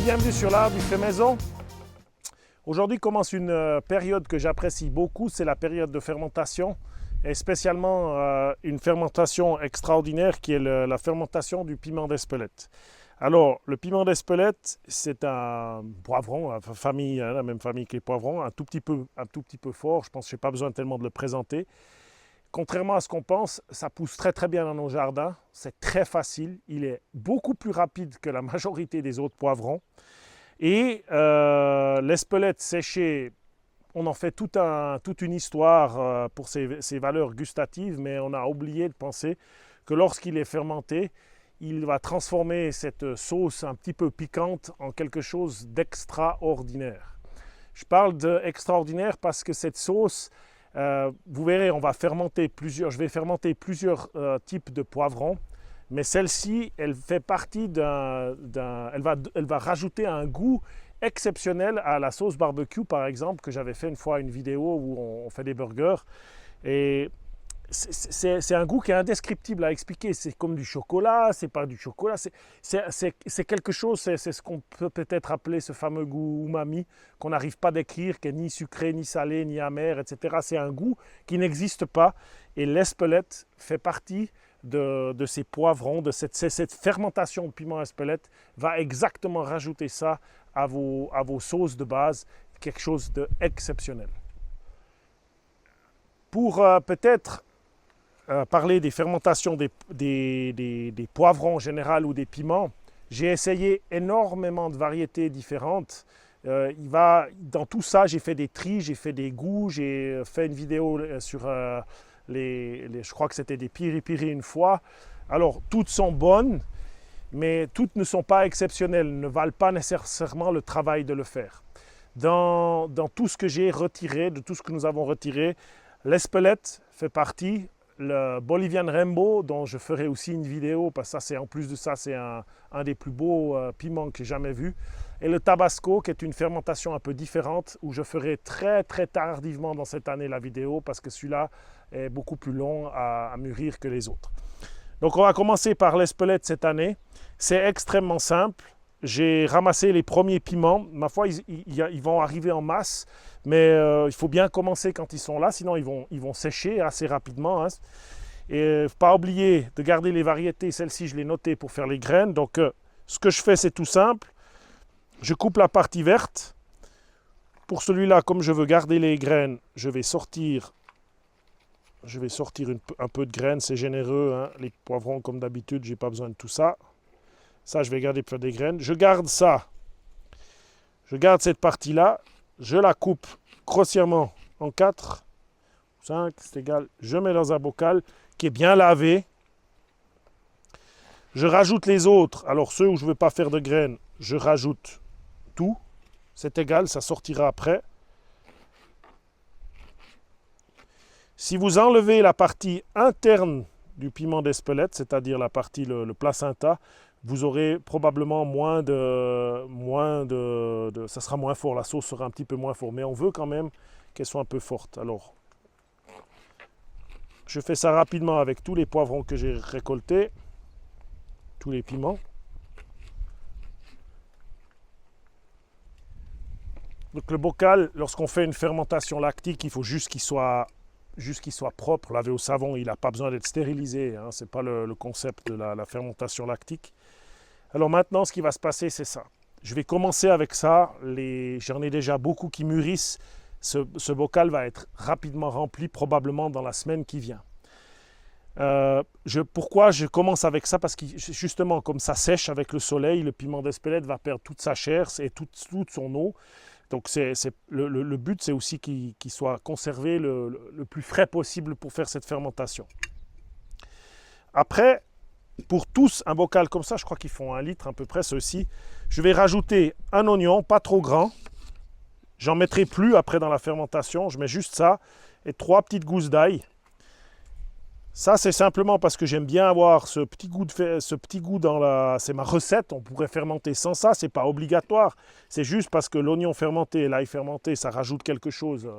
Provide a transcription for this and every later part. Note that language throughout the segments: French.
bienvenue sur l'art du fait maison. Aujourd'hui commence une période que j'apprécie beaucoup, c'est la période de fermentation et spécialement une fermentation extraordinaire qui est la fermentation du piment d'Espelette. Alors, le piment d'Espelette, c'est un poivron, la même famille que les poivrons, un tout petit peu fort, je pense que je n'ai pas besoin tellement de le présenter. Contrairement à ce qu'on pense, ça pousse très très bien dans nos jardins, c'est très facile, il est beaucoup plus rapide que la majorité des autres poivrons. Et l'Espelette séchée, on en fait toute une histoire pour ses valeurs gustatives, mais on a oublié de penser que lorsqu'il est fermenté, il va transformer cette sauce un petit peu piquante en quelque chose d'extraordinaire. Je parle d'extraordinaire parce que cette sauce, vous verrez, je vais fermenter plusieurs types de poivrons, mais celle-ci, elle fait partie elle va rajouter un goût exceptionnel à la sauce barbecue, par exemple, que j'avais fait une fois une vidéo où on fait des burgers. Et c'est un goût qui est indescriptible à expliquer. C'est comme du chocolat, c'est pas du chocolat, c'est quelque chose, c'est ce qu'on peut peut-être appeler ce fameux goût umami qu'on n'arrive pas à décrire, qui est ni sucré, ni salé, ni amer, etc. C'est un goût qui n'existe pas et l'Espelette fait partie de ces poivrons, de cette fermentation de piment Espelette va exactement rajouter ça à vos sauces de base, quelque chose d'exceptionnel. Pour peut-être parler des fermentations des poivrons en général ou des piments, j'ai essayé énormément de variétés différentes. Dans tout ça, j'ai fait des tris, j'ai fait des goûts, j'ai fait une vidéo sur je crois que c'était des piri-piri une fois. Alors, toutes sont bonnes, mais toutes ne sont pas exceptionnelles, ne valent pas nécessairement le travail de le faire. Dans tout ce que j'ai retiré, de tout ce que nous avons retiré, l'Espelette fait partie. Le Bolivian Rainbow, dont je ferai aussi une vidéo, parce que en plus de ça, c'est un des plus beaux piments que j'ai jamais vu. Et le Tabasco, qui est une fermentation un peu différente, où je ferai très très tardivement dans cette année la vidéo, parce que celui-là est beaucoup plus long à mûrir que les autres. Donc on va commencer par l'Espelette cette année. C'est extrêmement simple. J'ai ramassé les premiers piments. Ma foi, ils vont arriver en masse, mais il faut bien commencer quand ils sont là, sinon ils vont sécher assez rapidement. Hein. Et il ne faut pas oublier de garder les variétés. Celle-ci, je l'ai notée pour faire les graines. Donc, ce que je fais, c'est tout simple. Je coupe la partie verte. Pour celui-là, comme je veux garder les graines, je vais sortir un peu de graines. C'est généreux. Hein. Les poivrons, comme d'habitude, je n'ai pas besoin de tout ça. Ça, je vais garder pour faire des graines. Je garde ça. Je garde cette partie-là. Je la coupe grossièrement en 4, 5, c'est égal. Je mets dans un bocal qui est bien lavé. Je rajoute les autres. Alors, ceux où je ne veux pas faire de graines, je rajoute tout. C'est égal, ça sortira après. Si vous enlevez la partie interne du piment d'Espelette, c'est-à-dire la partie, le placenta, vous aurez probablement ça sera moins fort, la sauce sera un petit peu moins forte, mais on veut quand même qu'elle soit un peu forte. Alors, je fais ça rapidement avec tous les poivrons que j'ai récoltés, tous les piments. Donc le bocal, lorsqu'on fait une fermentation lactique, il faut juste qu'il soit propre, lavé au savon, il n'a pas besoin d'être stérilisé, hein, ce n'est pas le concept de la fermentation lactique. Alors maintenant, ce qui va se passer, c'est ça. Je vais commencer avec ça, j'en ai déjà beaucoup qui mûrissent, ce bocal va être rapidement rempli, probablement dans la semaine qui vient. Pourquoi je commence avec ça? Parce que justement, comme ça sèche avec le soleil, le piment d'Espelette va perdre toute sa chair et toute son eau. Donc le but, c'est aussi qu'il soit conservé le plus frais possible pour faire cette fermentation. Après, pour tous, un bocal comme ça, je crois qu'ils font 1 litre à peu près, ceux-ci, je vais rajouter un oignon, pas trop grand. J'en mettrai plus après dans la fermentation, je mets juste ça et 3 petites gousses d'ail. Ça, c'est simplement parce que j'aime bien avoir ce petit goût c'est ma recette, on pourrait fermenter sans ça, c'est pas obligatoire. C'est juste parce que l'oignon fermenté et l'ail fermenté, ça rajoute quelque chose.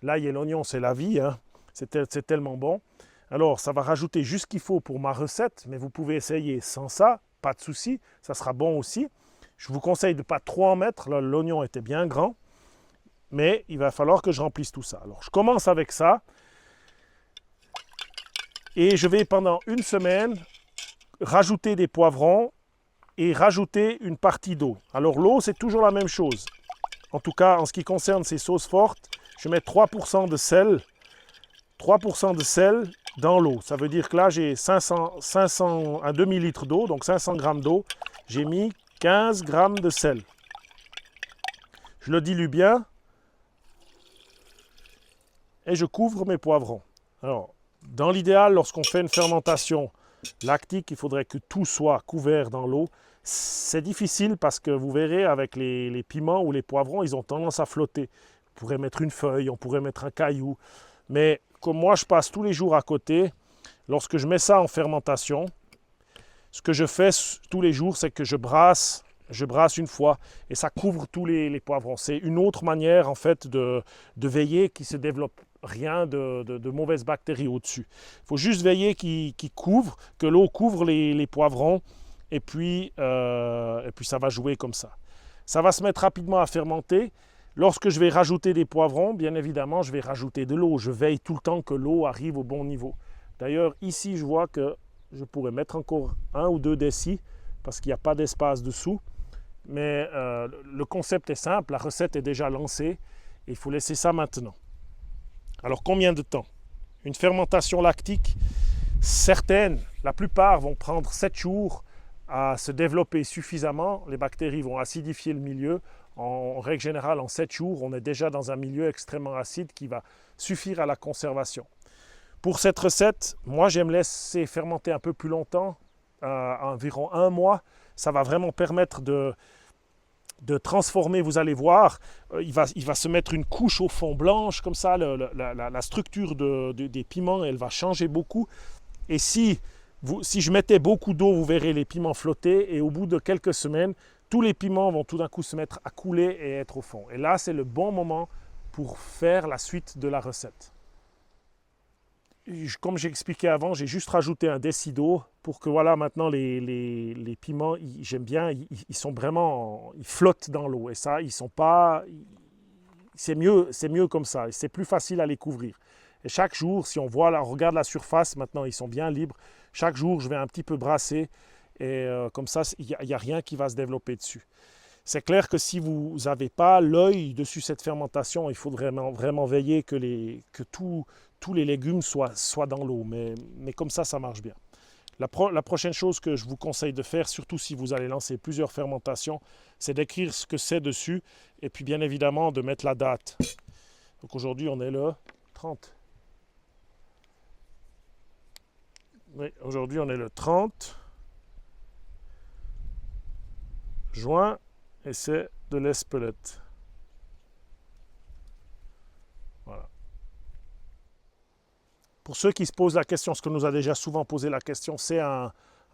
L'ail et l'oignon, c'est la vie, hein. C'est tellement bon. Alors, ça va rajouter juste ce qu'il faut pour ma recette, mais vous pouvez essayer sans ça, pas de souci, ça sera bon aussi. Je vous conseille de ne pas trop en mettre, là l'oignon était bien grand, mais il va falloir que je remplisse tout ça. Alors je commence avec ça, et je vais pendant une semaine rajouter des poivrons et rajouter une partie d'eau. Alors l'eau, c'est toujours la même chose. En tout cas, en ce qui concerne ces sauces fortes, je mets 3% de sel. 3% de sel dans l'eau. Ça veut dire que là, j'ai un demi-litre d'eau, donc 500 grammes d'eau. J'ai mis 15 grammes de sel. Je le dilue bien et je couvre mes poivrons. Alors, dans l'idéal, lorsqu'on fait une fermentation lactique, il faudrait que tout soit couvert dans l'eau. C'est difficile parce que vous verrez avec les piments ou les poivrons, ils ont tendance à flotter. On pourrait mettre une feuille, on pourrait mettre un caillou. Mais comme moi, je passe tous les jours à côté, lorsque je mets ça en fermentation, ce que je fais tous les jours, c'est que je brasse une fois et ça couvre tous les poivrons. C'est une autre manière en fait de veiller qu'il ne se développe rien de mauvaises bactéries au-dessus. Il faut juste veiller que l'eau couvre les poivrons et puis ça va jouer comme ça. Ça va se mettre rapidement à fermenter. Lorsque je vais rajouter des poivrons, bien évidemment, je vais rajouter de l'eau. Je veille tout le temps que l'eau arrive au bon niveau. D'ailleurs, ici, je vois que je pourrais mettre encore 1 ou 2 décis parce qu'il n'y a pas d'espace dessous. Mais le concept est simple, la recette est déjà lancée et il faut laisser ça maintenant. Alors, combien de temps? Une fermentation lactique, certaines, la plupart vont prendre 7 jours à se développer suffisamment. Les bactéries vont acidifier le milieu. En règle générale, en 7 jours, on est déjà dans un milieu extrêmement acide qui va suffire à la conservation. Pour cette recette, moi j'aime laisser fermenter un peu plus longtemps, environ 1 mois. Ça va vraiment permettre de transformer, vous allez voir, il va se mettre une couche au fond blanche, comme ça la structure des piments, elle va changer beaucoup. Et si je mettais beaucoup d'eau, vous verrez les piments flotter et au bout de quelques semaines, tous les piments vont tout d'un coup se mettre à couler et être au fond. Et là, c'est le bon moment pour faire la suite de la recette. Comme j'ai expliqué avant, j'ai juste rajouté un déci d'eau pour que voilà, maintenant les piments, j'aime bien, ils sont vraiment, ils flottent dans l'eau. Et ça, ils sont pas, c'est mieux comme ça. C'est plus facile à les couvrir. Et chaque jour, si on regarde la surface, maintenant ils sont bien libres. Chaque jour, je vais un petit peu brasser. Et comme ça, il n'y a rien qui va se développer dessus. C'est clair que si vous n'avez pas l'œil dessus cette fermentation, il faut vraiment veiller que tous les légumes soient dans l'eau. Mais comme ça marche bien. La prochaine chose que je vous conseille de faire, surtout si vous allez lancer plusieurs fermentations, c'est d'écrire ce que c'est dessus et puis bien évidemment de mettre la date. Donc aujourd'hui, on est le 30. Oui, aujourd'hui, on est le 30 juin et c'est de l'Espelette. Voilà. Pour ceux qui se posent la question, ce que nous a déjà souvent posé la question, c'est un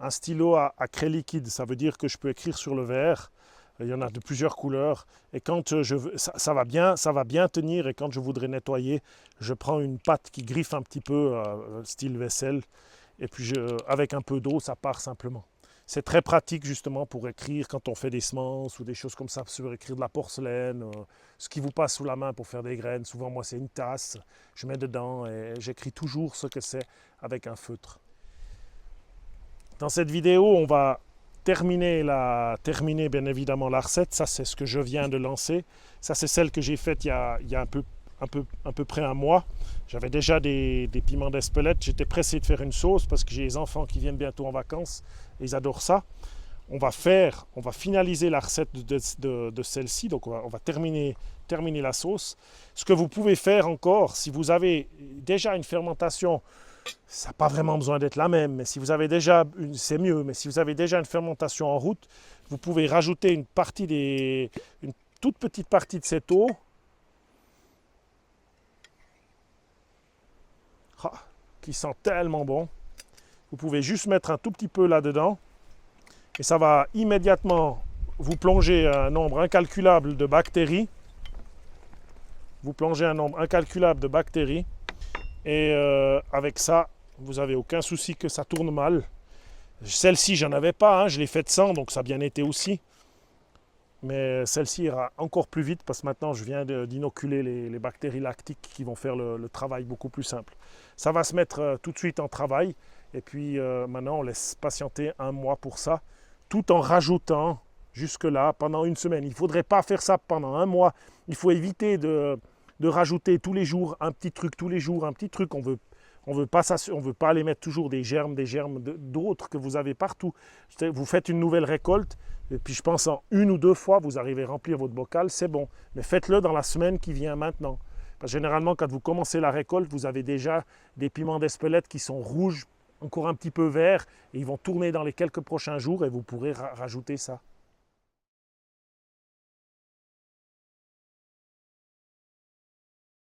stylo à craie liquide. Ça veut dire que je peux écrire sur le verre. Il y en a de plusieurs couleurs. Et quand ça va bien tenir. Et quand je voudrais nettoyer, je prends une pâte qui griffe un petit peu, style vaisselle. Et puis avec un peu d'eau, ça part simplement. C'est très pratique justement pour écrire quand on fait des semences ou des choses comme ça, sur écrire de la porcelaine, ce qui vous passe sous la main pour faire des graines. Souvent, moi, c'est une tasse, je mets dedans et j'écris toujours ce que c'est avec un feutre. Dans cette vidéo, on va terminer bien évidemment la recette. Ça, c'est ce que je viens de lancer. Ça, c'est celle que j'ai faite il y a à peu près 1 mois. J'avais déjà des piments d'Espelette. J'étais pressé de faire une sauce parce que j'ai des enfants qui viennent bientôt en vacances et ils adorent ça. On va finaliser la recette de celle-ci. Donc on va terminer la sauce. Ce que vous pouvez faire encore, si vous avez déjà une fermentation, ça n'a pas vraiment besoin d'être la même, mais si vous avez déjà, c'est mieux, mais si vous avez déjà une fermentation en route, vous pouvez rajouter une toute petite partie de cette eau. Qui sent tellement bon. Vous pouvez juste mettre un tout petit peu là-dedans et ça va immédiatement vous plonger un nombre incalculable de bactéries. Et avec ça, vous n'avez aucun souci que ça tourne mal. Celle-ci, j'en avais pas, je l'ai faite sans, donc ça a bien été aussi. mais celle-ci ira encore plus vite parce que maintenant je viens d'inoculer les bactéries lactiques qui vont faire le travail beaucoup plus simple. Ça va se mettre tout de suite en travail et puis maintenant on laisse patienter un mois pour ça, tout en rajoutant jusque-là pendant une semaine. Il ne faudrait pas faire ça pendant un mois. Il faut éviter de rajouter tous les jours un petit truc, tous les jours un petit truc. On veut pas aller mettre toujours des germes d'autres que vous avez partout. Vous faites une nouvelle récolte, et puis je pense en une ou deux fois, vous arrivez à remplir votre bocal, c'est bon. Mais faites-le dans la semaine qui vient maintenant. Parce que généralement, quand vous commencez la récolte, vous avez déjà des piments d'Espelette qui sont rouges, encore un petit peu verts, et ils vont tourner dans les quelques prochains jours, et vous pourrez rajouter ça.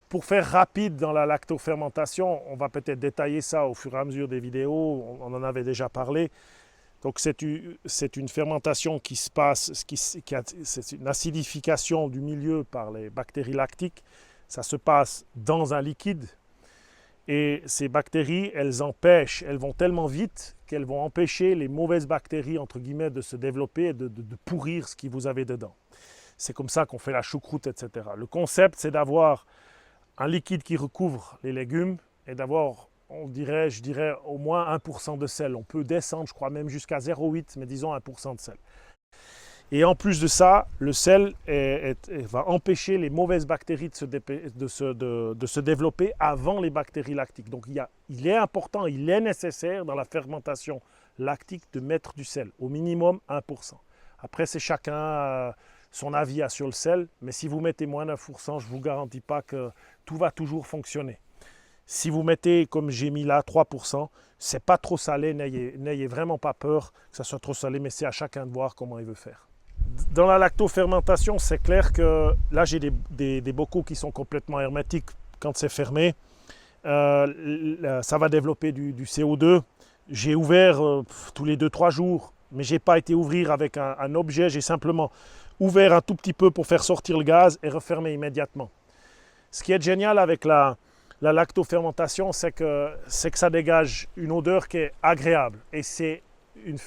Pour faire rapide dans la lactofermentation, on va peut-être détailler ça au fur et à mesure des vidéos, on en avait déjà parlé. Donc c'est une fermentation qui se passe, c'est une acidification du milieu par les bactéries lactiques. Ça se passe dans un liquide et ces bactéries, elles vont tellement vite qu'elles vont empêcher les mauvaises bactéries, entre guillemets, de se développer et de pourrir ce que vous avez dedans. C'est comme ça qu'on fait la choucroute, etc. Le concept, c'est d'avoir un liquide qui recouvre les légumes et d'avoir, je dirais, au moins 1% de sel. On peut descendre, je crois même jusqu'à 0,8, mais disons 1% de sel. Et en plus de ça, le sel va empêcher les mauvaises bactéries de se développer avant les bactéries lactiques. Donc il est important, il est nécessaire dans la fermentation lactique de mettre du sel, au minimum 1%. Après, c'est chacun son avis sur le sel, mais si vous mettez moins d'1%, je ne vous garantis pas que tout va toujours fonctionner. Si vous mettez, comme j'ai mis là, 3%, c'est pas trop salé, n'ayez vraiment pas peur que ça soit trop salé, mais c'est à chacun de voir comment il veut faire. Dans la lactofermentation, c'est clair que là, j'ai des bocaux qui sont complètement hermétiques quand c'est fermé. Ça va développer du CO2. J'ai ouvert tous les 2-3 jours, mais je n'ai pas été ouvrir avec un objet, j'ai simplement ouvert un tout petit peu pour faire sortir le gaz et refermer immédiatement. Ce qui est génial avec la lactofermentation, c'est que ça dégage une odeur qui est agréable. Et c'est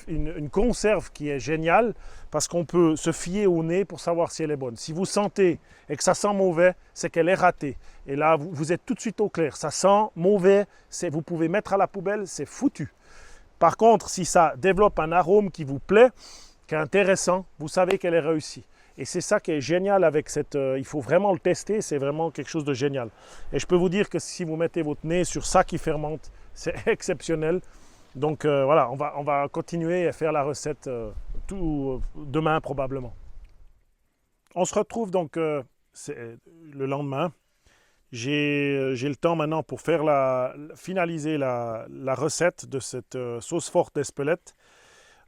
une conserve qui est géniale parce qu'on peut se fier au nez pour savoir si elle est bonne. Si vous sentez et que ça sent mauvais, c'est qu'elle est ratée. Et là, vous êtes tout de suite au clair. Ça sent mauvais, vous pouvez mettre à la poubelle, c'est foutu. Par contre, si ça développe un arôme qui vous plaît, qui est intéressant, vous savez qu'elle est réussie. Et c'est ça qui est génial avec cette... il faut vraiment le tester, c'est vraiment quelque chose de génial. Et je peux vous dire que si vous mettez votre nez sur ça qui fermente, c'est exceptionnel. Donc voilà, on va continuer à faire la recette demain probablement. On se retrouve donc le lendemain. J'ai le temps maintenant pour finaliser la recette de cette sauce forte d'Espelette.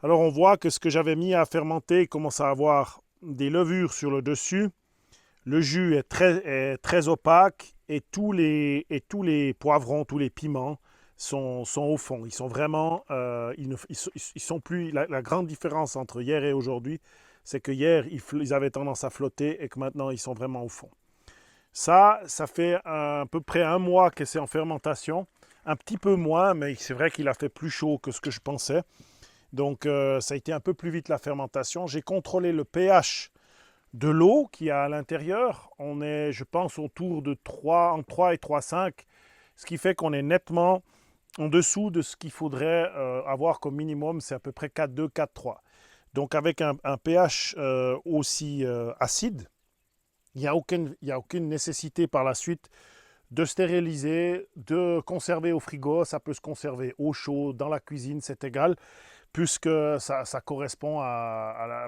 Alors on voit que ce que j'avais mis à fermenter commence à avoir des levures sur le dessus. Le jus est très opaque et tous les poivrons, tous les piments sont au fond. Ils sont vraiment, ils sont plus. La grande différence entre hier et aujourd'hui, c'est que hier ils avaient tendance à flotter et que maintenant ils sont vraiment au fond. Ça fait à peu près un mois que c'est en fermentation, un petit peu moins, mais c'est vrai qu'il a fait plus chaud que ce que je pensais. Donc ça a été un peu plus vite la fermentation. J'ai contrôlé le pH de l'eau qu'il y a à l'intérieur. On est, je pense, autour de 3, entre 3 et 3,5, ce qui fait qu'on est nettement en dessous de ce qu'il faudrait avoir comme minimum, c'est à peu près 4,2, 4,3. Donc avec un pH aussi acide, il n'y a aucune nécessité par la suite de stériliser, de conserver au frigo. Ça peut se conserver au chaud, dans la cuisine, c'est égal, puisque ça correspond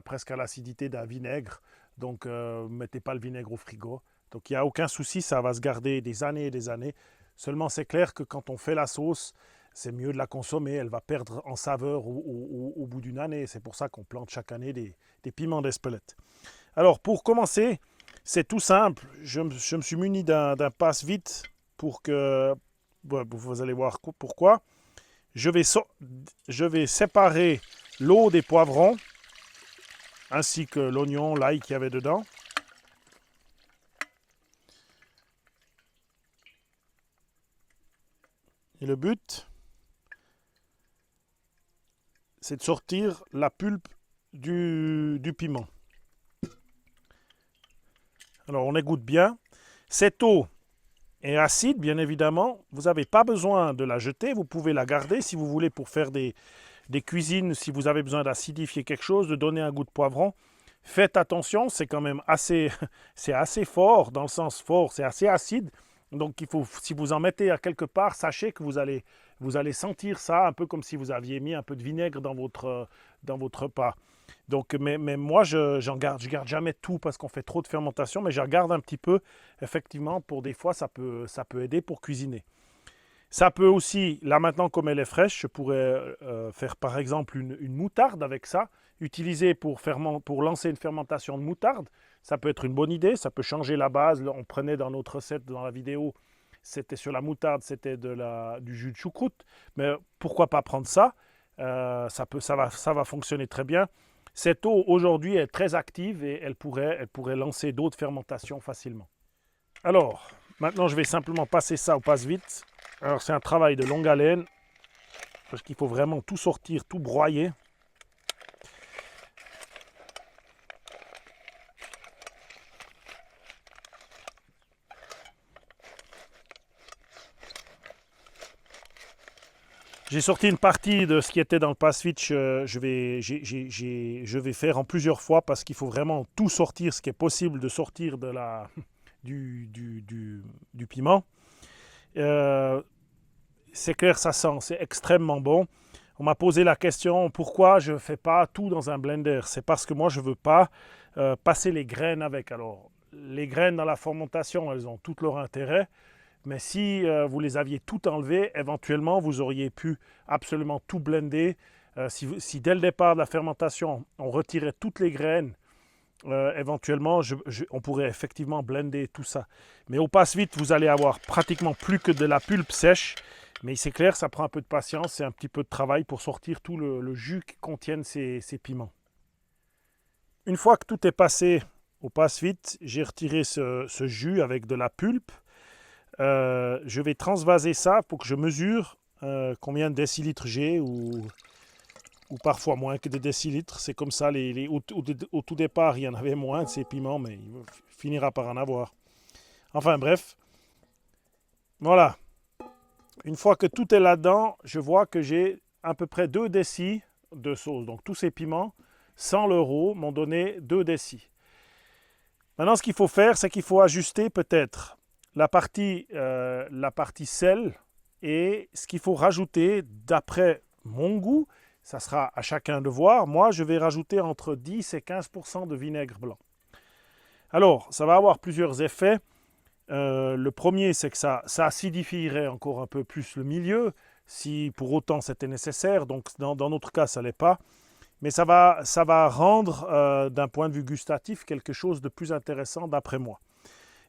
presque à l'acidité d'un vinaigre. Donc, ne mettez pas le vinaigre au frigo. Donc, il n'y a aucun souci, ça va se garder des années et des années. Seulement, c'est clair que quand on fait la sauce, c'est mieux de la consommer. Elle va perdre en saveur au bout d'une année. C'est pour ça qu'on plante chaque année des piments d'Espelette. Alors, pour commencer, c'est tout simple. Je me suis muni d'un passe-vite pour que... Vous allez voir pourquoi. Je vais séparer l'eau des poivrons, ainsi que l'oignon, l'ail qu'il y avait dedans. Et le but, c'est de sortir la pulpe du piment. Alors on égoutte bien. Cette eau est acide, bien évidemment. Vous n'avez pas besoin de la jeter. Vous pouvez la garder si vous voulez pour faire des cuisines, si vous avez besoin d'acidifier quelque chose, de donner un goût de poivron. Faites attention, c'est quand même assez, c'est assez fort, dans le sens fort, c'est assez acide. Donc il faut, si vous en mettez à quelque part, sachez que vous allez sentir ça, un peu comme si vous aviez mis un peu de vinaigre dans votre repas. Donc, mais moi, je garde jamais tout parce qu'on fait trop de fermentation, mais je regarde un petit peu, effectivement, pour des fois, ça peut aider pour cuisiner. Ça peut aussi, là maintenant comme elle est fraîche, je pourrais faire par exemple une moutarde avec ça, utiliser pour lancer une fermentation de moutarde. Ça peut être une bonne idée, ça peut changer la base. On prenait dans notre recette, dans la vidéo, c'était sur la moutarde, c'était du jus de choucroute. Mais pourquoi pas prendre ça? Ça va fonctionner très bien. Cette eau aujourd'hui est très active et elle pourrait lancer d'autres fermentations facilement. Alors, maintenant je vais simplement passer ça au passe-vite. Alors c'est un travail de longue haleine, parce qu'il faut vraiment tout sortir, tout broyer. J'ai sorti une partie de ce qui était dans le pass-switch, je vais faire en plusieurs fois parce qu'il faut vraiment tout sortir, ce qui est possible de sortir du piment. C'est clair, ça sent, c'est extrêmement bon. On m'a posé la question pourquoi je ne fais pas tout dans un blender. C'est parce que moi je ne veux pas passer les graines avec. Alors les graines dans la fermentation, elles ont tout leur intérêt. Mais si vous les aviez toutes enlevées, éventuellement vous auriez pu absolument tout blender. Si dès le départ de la fermentation, on retirait toutes les graines, éventuellement, on pourrait effectivement blender tout ça. Mais au passe-vite, vous allez avoir pratiquement plus que de la pulpe sèche. Mais c'est clair, ça prend un peu de patience et un petit peu de travail pour sortir tout le jus qui contiennent ces piments. Une fois que tout est passé au passe-vite, j'ai retiré ce jus avec de la pulpe. Je vais transvaser ça pour que je mesure combien de décilitres j'ai ou parfois moins que des décilitres. C'est comme ça, au tout départ, il y en avait moins de ces piments, mais il finira par en avoir. Enfin bref, voilà. Une fois que tout est là-dedans, je vois que j'ai à peu près 2 décis de sauce. Donc tous ces piments, 100 € m'ont donné 2 décis. Maintenant, ce qu'il faut faire, c'est qu'il faut ajuster peut-être la partie sel et ce qu'il faut rajouter d'après mon goût. Ça sera à chacun de voir. Moi, je vais rajouter entre 10 et 15% de vinaigre blanc. Alors, ça va avoir plusieurs effets. Le premier, c'est que ça acidifierait encore un peu plus le milieu, si pour autant c'était nécessaire. Donc, dans notre cas, ça ne l'est pas. Mais ça va rendre, d'un point de vue gustatif, quelque chose de plus intéressant d'après moi.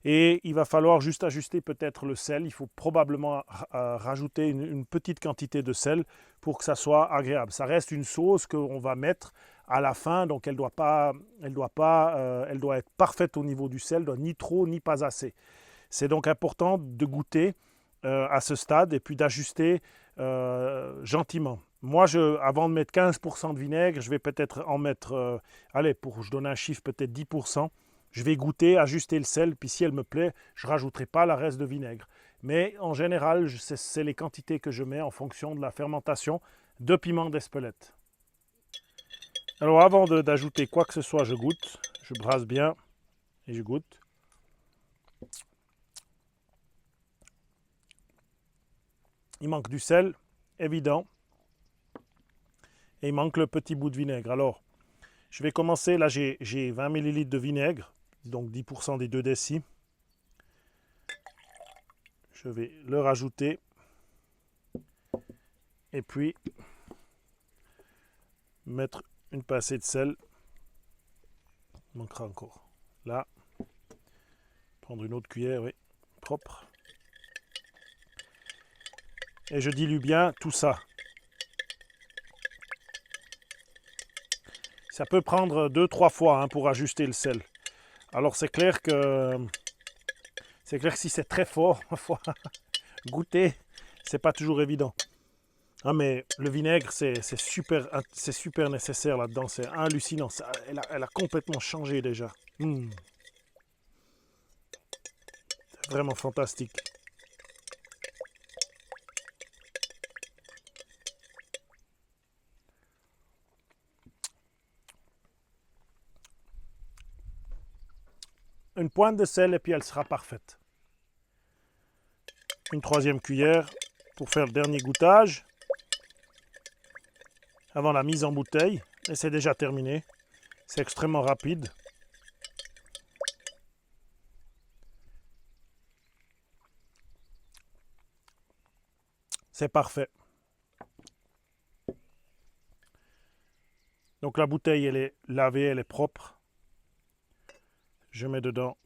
Et il va falloir juste ajuster peut-être le sel. Il faut probablement rajouter une petite quantité de sel pour que ça soit agréable. Ça reste une sauce qu'on va mettre à la fin, donc elle doit être parfaite au niveau du sel, ni trop ni pas assez. C'est donc important de goûter à ce stade et puis d'ajuster gentiment. Moi, avant de mettre 15% de vinaigre, je vais peut-être en mettre, je donne un chiffre, peut-être 10%. Je vais goûter, ajuster le sel, puis si elle me plaît, je ne rajouterai pas la reste de vinaigre. Mais en général, c'est les quantités que je mets en fonction de la fermentation de piment d'Espelette. Alors avant d'ajouter quoi que ce soit, je goûte. Je brasse bien et je goûte. Il manque du sel, évident. Et il manque le petit bout de vinaigre. Alors, je vais commencer. Là, j'ai 20 ml de vinaigre. Donc 10% des 2 décis. Je vais le rajouter. Et puis, mettre une pincée de sel. Il manquera encore. Là. Prendre une autre cuillère, oui. Propre. Et je dilue bien tout ça. Ça peut prendre 2-3 fois pour ajuster le sel. Alors c'est clair que si c'est très fort, goûter, c'est pas toujours évident. Ah, mais le vinaigre, c'est super nécessaire là-dedans. C'est hallucinant. Elle a complètement changé déjà. vraiment fantastique. Une pointe de sel et puis elle sera parfaite. Une troisième cuillère pour faire le dernier goûtage avant la mise en bouteille. Et c'est déjà terminé. C'est extrêmement rapide. C'est parfait. Donc la bouteille, elle est lavée, elle est propre. Je mets dedans.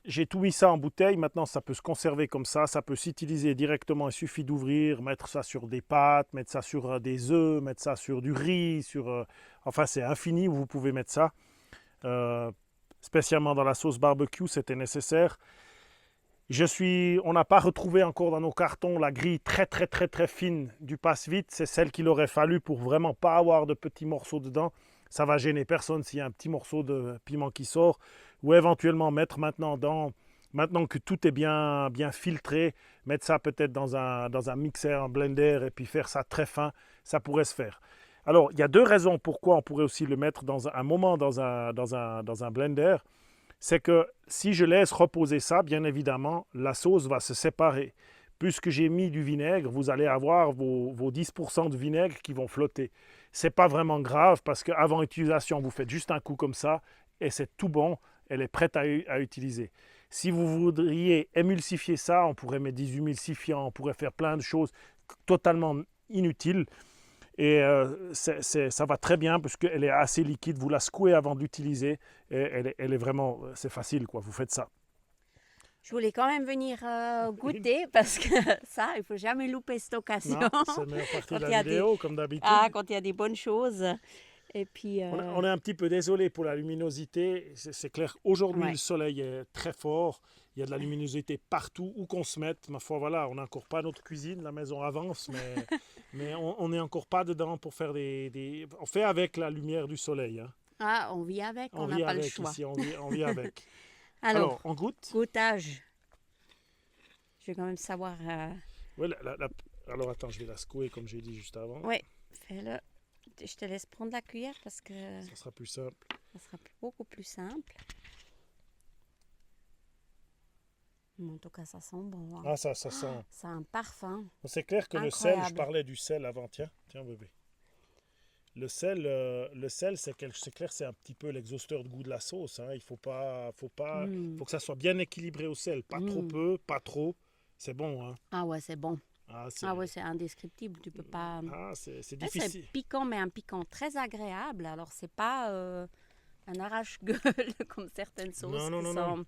J'ai tout mis ça en bouteille. Maintenant, ça peut se conserver comme ça. Ça peut s'utiliser directement. Il suffit d'ouvrir, mettre ça sur des pâtes, mettre ça sur des œufs, mettre ça sur du riz. Enfin, c'est infini où vous pouvez mettre ça. Spécialement dans la sauce barbecue, c'était nécessaire. On n'a pas retrouvé encore dans nos cartons la grille très fine du passe-vite. C'est celle qu'il aurait fallu pour vraiment pas avoir de petits morceaux dedans. Ça va gêner personne s'il y a un petit morceau de piment qui sort. Ou éventuellement mettre maintenant que tout est bien filtré, mettre ça peut-être dans un mixeur, un blender et puis faire ça très fin, ça pourrait se faire. Alors, il y a deux raisons pourquoi on pourrait aussi le mettre dans un blender. C'est que si je laisse reposer ça, bien évidemment, la sauce va se séparer. Puisque j'ai mis du vinaigre, vous allez avoir vos 10% de vinaigre qui vont flotter. Ce n'est pas vraiment grave parce qu'avant utilisation, vous faites juste un coup comme ça et c'est tout bon, elle est prête à utiliser. Si vous voudriez émulsifier ça, on pourrait mettre des humidifiants, on pourrait faire plein de choses totalement inutiles. Et ça va très bien parce qu'elle est assez liquide. Vous la secouez avant d'utiliser. Elle est vraiment, c'est facile quoi. Vous faites ça. Je voulais quand même venir goûter parce que ça, il ne faut jamais louper cette occasion. Non, c'est la meilleure partie de la vidéo comme d'habitude. Quand il y a des bonnes choses. Et puis, on est un petit peu désolé pour la luminosité. C'est clair, aujourd'hui le soleil est très fort. Il y a de la luminosité partout où qu'on se mette. Ma foi, voilà, on n'a encore pas notre cuisine, la maison avance, mais on n'est encore pas dedans pour faire On fait avec la lumière du soleil. Hein. Ah, on vit avec, on n'a pas le choix. Ici, on vit avec. Alors, on goûte. Goûtage. Je vais quand même savoir... Ouais, alors attends, je vais la secouer comme j'ai dit juste avant. Oui, fais-le. Je te laisse prendre la cuillère parce que... Ça sera plus simple. Ça sera beaucoup plus simple. En tout cas, ça sent bon. Hein. Ah, ça sent. Ça a un parfum. C'est clair que incroyable. Le sel, je parlais du sel avant. Tiens bébé. Le sel, c'est clair, c'est un petit peu l'exhausteur de goût de la sauce. Hein. Il faut que ça soit bien équilibré au sel. Pas trop peu, pas trop. C'est bon. Hein. Ah ouais, c'est bon. Ah ouais, c'est indescriptible. Tu peux pas. Ah, c'est difficile. C'est piquant, mais un piquant très agréable. Alors, c'est pas un arrache-gueule comme certaines sauces. Non.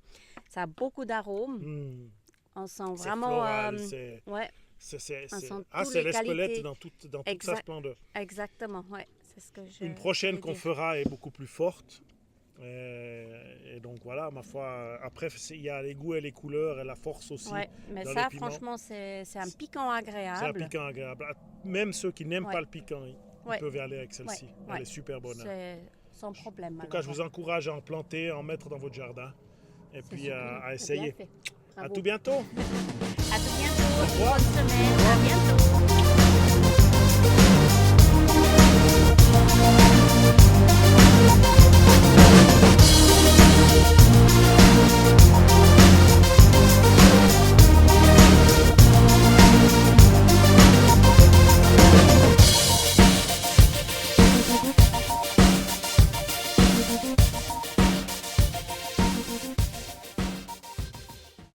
Ça a beaucoup d'arômes. On sent vraiment. Floral, ouais. C'est l'Espelette dans toute sa splendeur. Exactement, ouais. C'est ce que Une prochaine qu'on fera est beaucoup plus forte. Et donc voilà, ma foi, après il y a les goûts et les couleurs et la force aussi. Ouais, mais ça franchement c'est un piquant agréable. C'est un piquant agréable. Même ceux qui n'aiment pas le piquant, ils peuvent y aller avec celle-ci. Elle est super bonne. C'est sans problème. En tout cas, je vous encourage à en planter, à en mettre dans votre jardin et puis à essayer. À tout bientôt. À tout bientôt. Bonne semaine. À bientôt.